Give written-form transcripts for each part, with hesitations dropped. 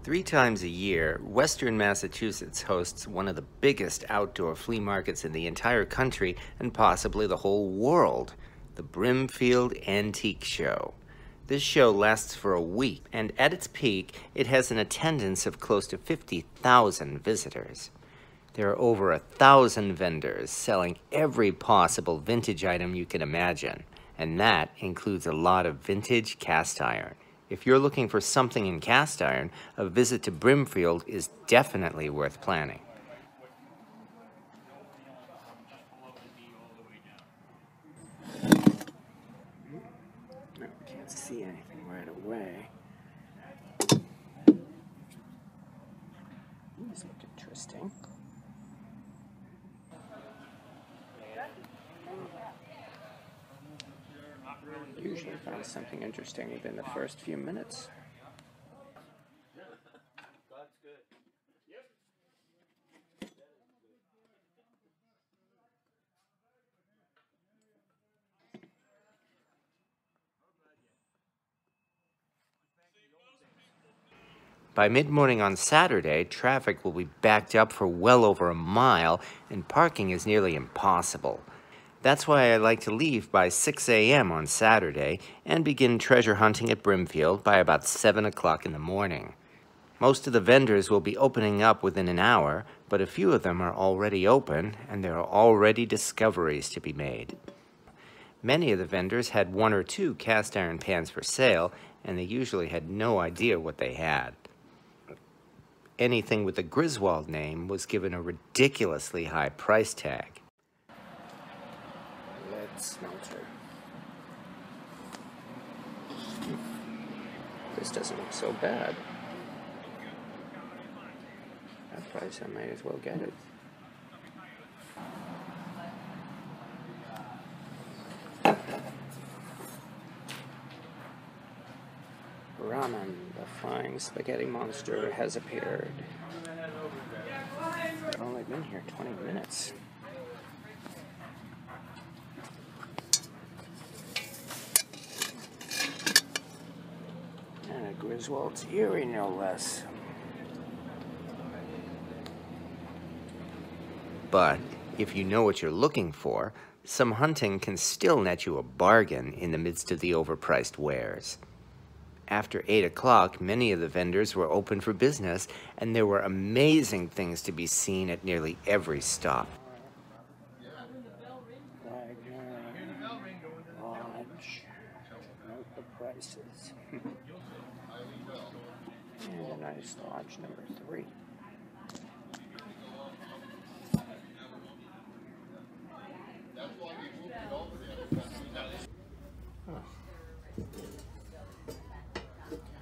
3 times a year, Western Massachusetts hosts one of the biggest outdoor flea markets in the entire country and possibly the whole world, the Brimfield Antique Show. This show lasts for a week, and at its peak, it has an attendance of close to 50,000 visitors. There are over 1,000 vendors selling every possible vintage item you can imagine, and that includes a lot of vintage cast iron. If you're looking for something in cast iron, a visit to Brimfield is definitely worth planning. No, can't see anything right away. These look interesting. Usually find something interesting within the first few minutes. By mid-morning on Saturday, traffic will be backed up for well over a mile, and parking is nearly impossible. That's why I like to leave by 6 a.m. on Saturday and begin treasure hunting at Brimfield by about 7 o'clock in the morning. Most of the vendors will be opening up within an hour, but a few of them are already open, and there are already discoveries to be made. Many of the vendors had 1 or 2 cast iron pans for sale, and they usually had no idea what they had. Anything with the Griswold name was given a ridiculously high price tag. Lead smelter. This doesn't look so bad. That price, I might as well get it. Ramen, the flying spaghetti monster, has appeared. I've only been here 20 minutes. And a Griswold's Erie, no less. But if you know what you're looking for, some hunting can still net you a bargain in the midst of the overpriced wares. After 8 o'clock, many of the vendors were open for business, and there were amazing things to be seen at nearly every stop. Wagner, Lodge, note the prices. And a nice Lodge number 3.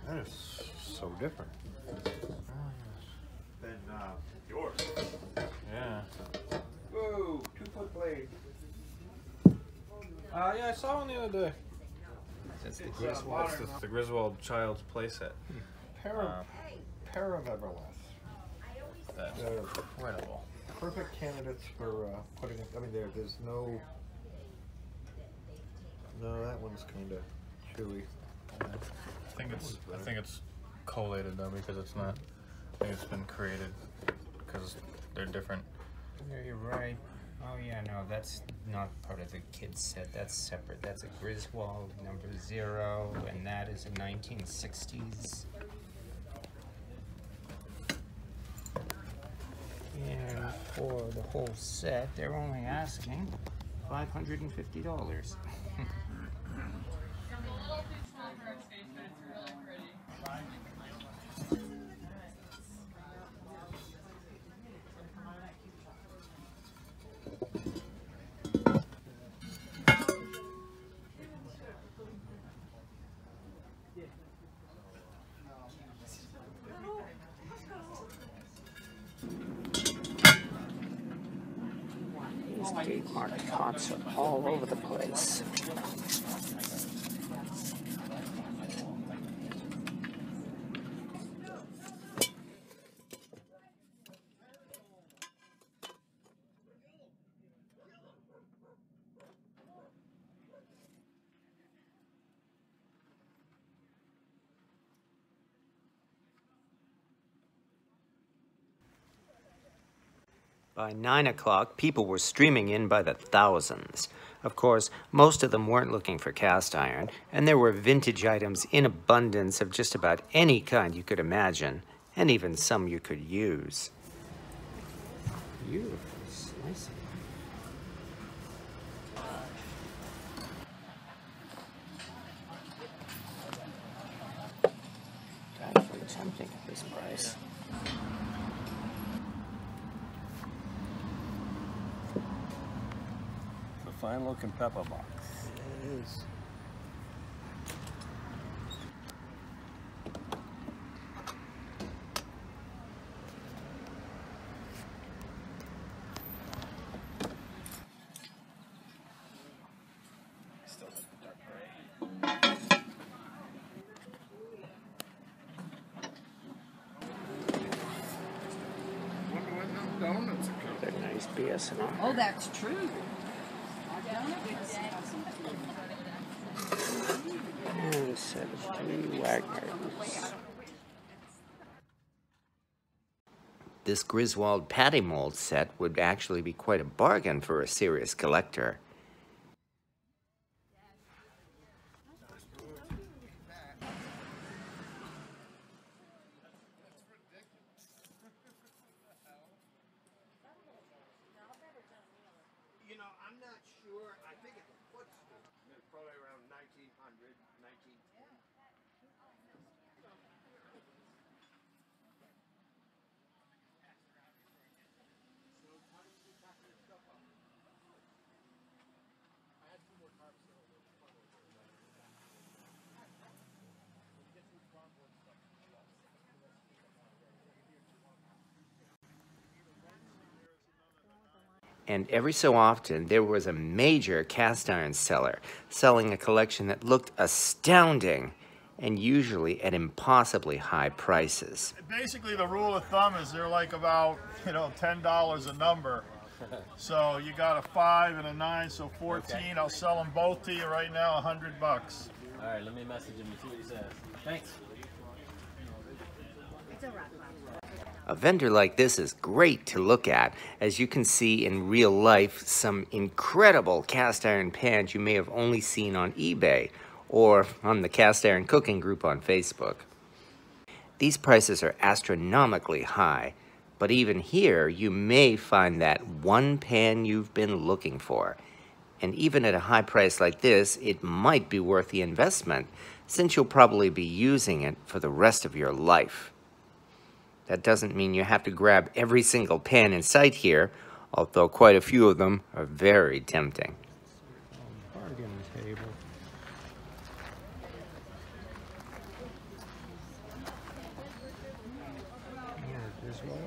That is so different. Than yours. Yeah. Whoa, 2-foot blade. Yeah, I saw one the other day. That's the Griswold. It's the Griswold Child's Playset. Pair of Everlast. That's They're incredible. perfect candidates for putting it. I mean, there's no. No, that one's kind of chewy. I think it's collated though, because it's not. I think it's been created because they're different. Yeah, you're right. Oh yeah, no, that's not part of the kids set. That's separate. That's a Griswold number 0, and that is a 1960s. And for the whole set, they're only asking $550. These gate-marked pots are all over the place. By 9 o'clock, people were streaming in by the thousands. Of course, most of them weren't looking for cast iron, and there were vintage items in abundance of just about any kind you could imagine, and even some you could use. Beautiful slicing. Actually tempting at this price. Fine looking pepper box. It is. Still like the dark gray. Wonder when them donuts are coming. They're nice BS&R. Oh, that's true. And a set of 3 Wagners. This Griswold patty mold set would actually be quite a bargain for a serious collector. You know, I'm not sure. I think it's a footstool. It's probably around 1900, 1910. And every so often, there was a major cast iron seller selling a collection that looked astounding and usually at impossibly high prices. Basically, the rule of thumb is they're like about, $10 a number. So you got a 5 and a 9, so 14. Okay. I'll sell them both to you right now, $100. All right, let me message him and see what he says. Thanks. It's a rock. A vendor like this is great to look at, as you can see in real life some incredible cast iron pans you may have only seen on eBay or on the Cast Iron Cooking group on Facebook. These prices are astronomically high, but even here you may find that one pan you've been looking for. And even at a high price like this, it might be worth the investment, since you'll probably be using it for the rest of your life. That doesn't mean you have to grab every single pan in sight here, although quite a few of them are very tempting. Bargain table. Griswold.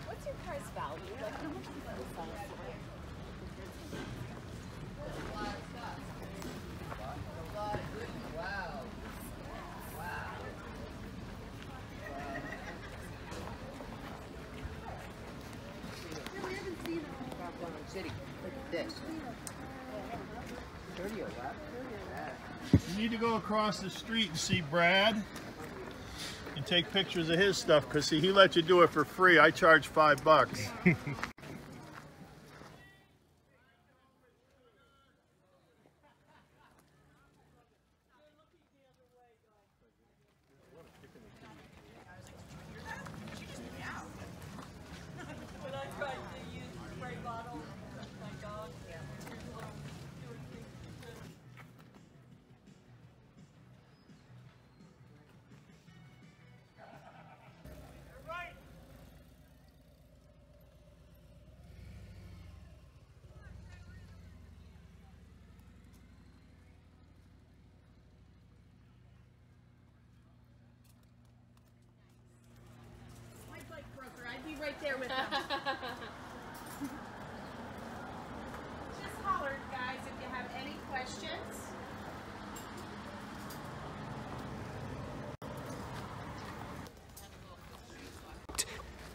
What's your price value? Like, how much is this on? City. Look at this. 30 or what? You need to go across the street and see Brad and take pictures of his stuff, because see, he let you do it for free. I charge $5. I'd be right there with them. Just holler, guys, if you have any questions.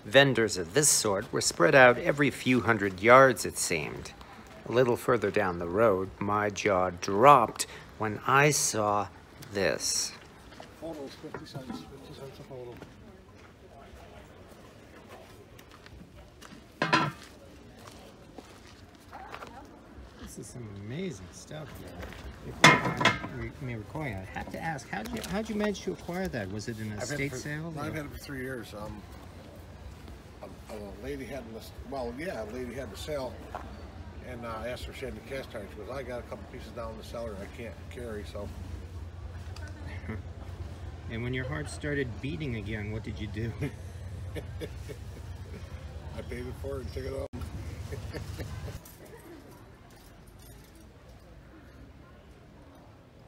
Vendors of this sort were spread out every few hundred yards, it seemed. A little further down the road, my jaw dropped when I saw this. Photos, 50 cents a photo. This is some amazing stuff here. Before me recording, I have to ask, how'd you manage to acquire that? Was it an estate sale? I've had it for 3 years. A lady had this, well, yeah, a lady had the sale, and I asked her if she had any cast iron. She goes, I got a couple pieces down in the cellar I can't carry, so. And when your heart started beating again, what did you do? I paid it for it and took it off.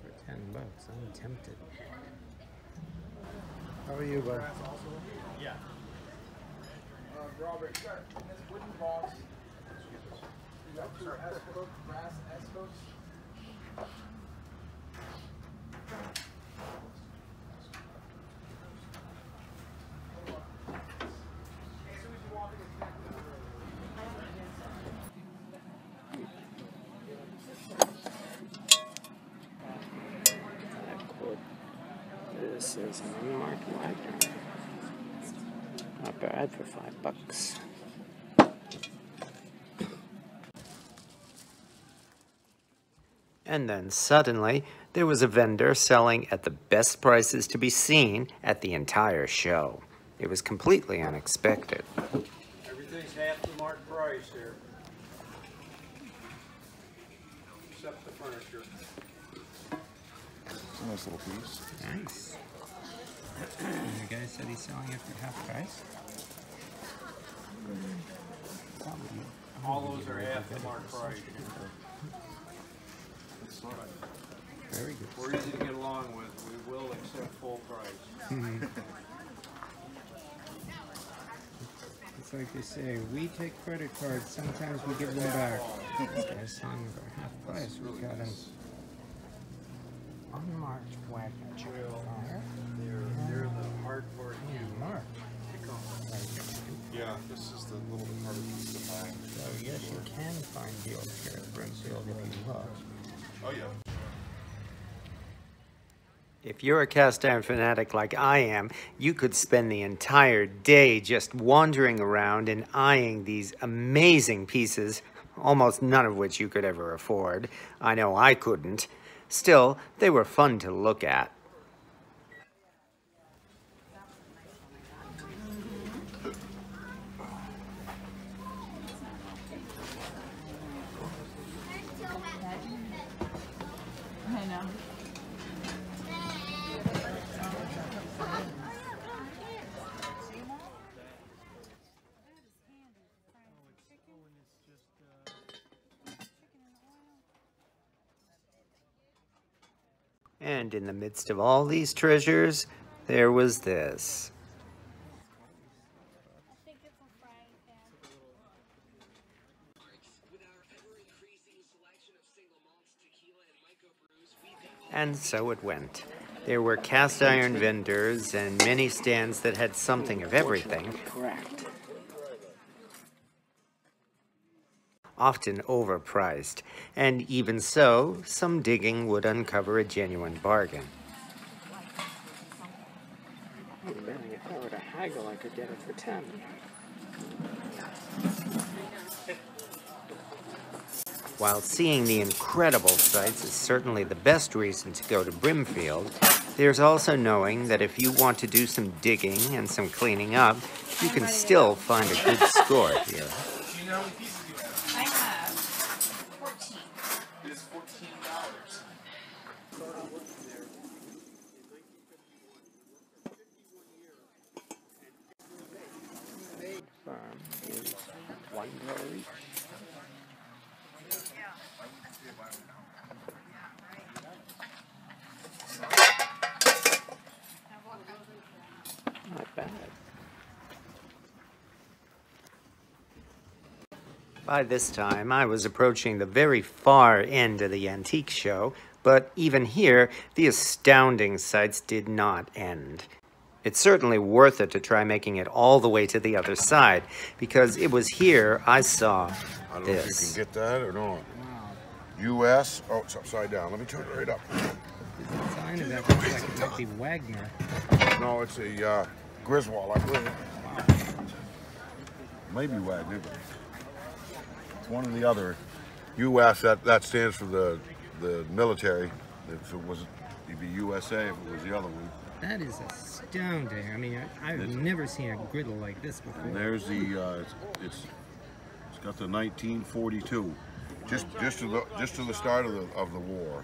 For $10, I'm tempted. How are you, bud? Yeah. Robert, in this wooden box, you got 2 S-hooks, brass S-hooks. This is an Unmarked Wagner. Not bad for $5. And then suddenly, there was a vendor selling at the best prices to be seen at the entire show. It was completely unexpected. Everything's half the marked price here. Except the furniture. It's a nice little piece. Nice. The guy said he's selling it for half price. All those are half the marked price. Very good. We're easy to get along with. We will accept full price. It's like they say, we take credit cards, sometimes we give them back. This guy's selling it for half price. We got an Unmarked Wagner fire. They're the hard part. Marked. Yeah, this is the little bit harder piece to find. So yes, you can find deals here at Brimfield if you look. Oh yeah. If you're a cast iron fanatic like I am, you could spend the entire day just wandering around and eyeing these amazing pieces, almost none of which you could ever afford. I know I couldn't. Still, they were fun to look at. I know. And in the midst of all these treasures, there was this. And so it went. There were cast iron vendors and many stands that had something of everything. Correct. Often overpriced, and even so, some digging would uncover a genuine bargain. If I were to haggle, I could get it for 10. While seeing the incredible sights is certainly the best reason to go to Brimfield, there's also knowing that if you want to do some digging and some cleaning up, you can still find a good score here. Do you know how many pieces you have? I have 14. It is $14. Farm is $1 each. Not bad. By this time, I was approaching the very far end of the antique show, but even here, the astounding sights did not end. It's certainly worth it to try making it all the way to the other side, because it was here I saw I don't know if you this. can get that or not. U.S. Oh, it's upside down. Let me turn it right up. Sign of that looks like it might be Wagner. No, it's a Griswold, I believe. Maybe Wagner, but it's one or the other. U.S. That stands for the military. If it was, it'd be USA. If it was the other one. That is astounding. I mean, I've never seen a griddle like this before. And there's the it's got the 1942, just to the start of the war.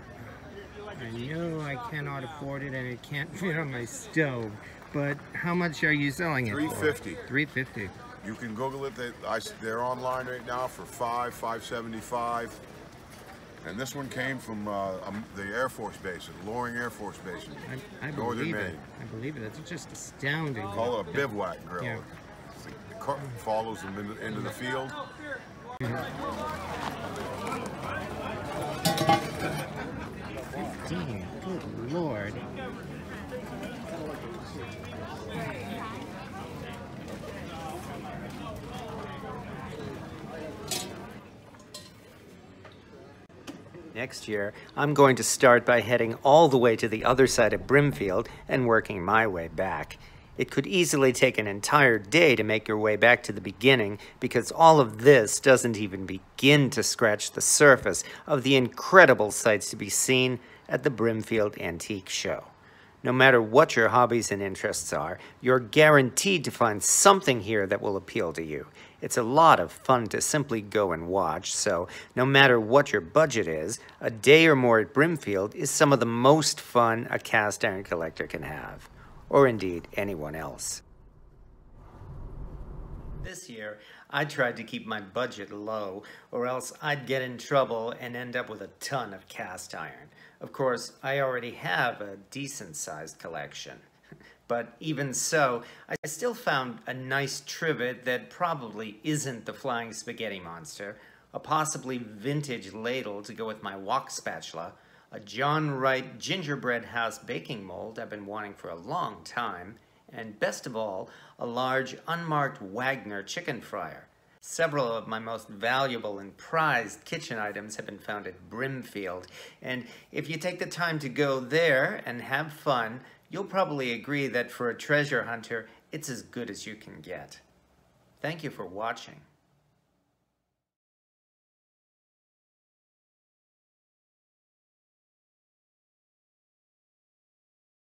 I know I cannot afford it and it can't fit on my stove, but how much are you selling it $350. for? $350. You can Google it. They're online right now for $575. And this one came from the Air Force Base, the Loring Air Force Base in northern Maine. I believe it. It's just astounding. Call it a bivouac grill. Yeah. The cart follows them into the field. 15. Good Lord. Next year, I'm going to start by heading all the way to the other side of Brimfield and working my way back. It could easily take an entire day to make your way back to the beginning, because all of this doesn't even begin to scratch the surface of the incredible sights to be seen at the Brimfield Antique Show. No matter what your hobbies and interests are, you're guaranteed to find something here that will appeal to you. It's a lot of fun to simply go and watch, so no matter what your budget is, a day or more at Brimfield is some of the most fun a cast iron collector can have, or indeed anyone else. This year, I tried to keep my budget low, or else I'd get in trouble and end up with a ton of cast iron. Of course, I already have a decent-sized collection. But even so, I still found a nice trivet that probably isn't the Flying Spaghetti Monster, a possibly vintage ladle to go with my wok spatula, a John Wright gingerbread house baking mold I've been wanting for a long time, and best of all, a large Unmarked Wagner chicken fryer. Several of my most valuable and prized kitchen items have been found at Brimfield, and if you take the time to go there and have fun, you'll probably agree that for a treasure hunter, it's as good as you can get. Thank you for watching.